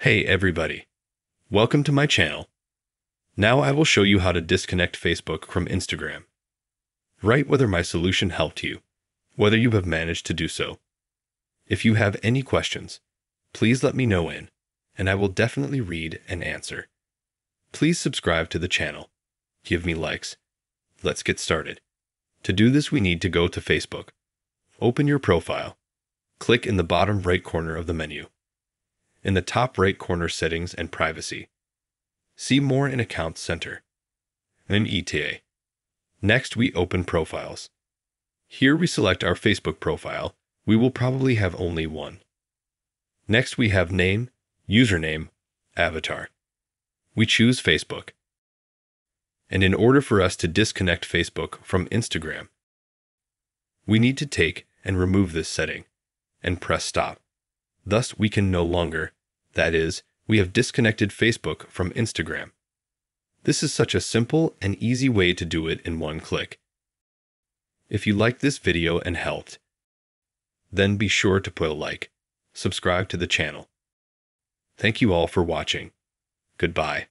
Hey everybody, welcome to my channel. Now I will show you how to disconnect Facebook from Instagram. Write whether my solution helped you, whether you have managed to do so. If you have any questions, please let me know and I will definitely read and answer. Please subscribe to the channel. Give me likes. Let's get started. To do this, we need to go to Facebook. Open your profile. Click in the bottom right corner of the menu. In the top right corner, Settings and Privacy. See More in Accounts Center. Then ETA. Next, we open Profiles. Here we select our Facebook profile. We will probably have only one. Next, we have Name, Username, Avatar. We choose Facebook. And in order for us to disconnect Facebook from Instagram, we need to take and remove this setting and press Stop. Thus, we can no longer, that is, we have disconnected Facebook from Instagram. This is such a simple and easy way to do it in one click. If you liked this video and helped, then be sure to put a like, subscribe to the channel. Thank you all for watching. Goodbye.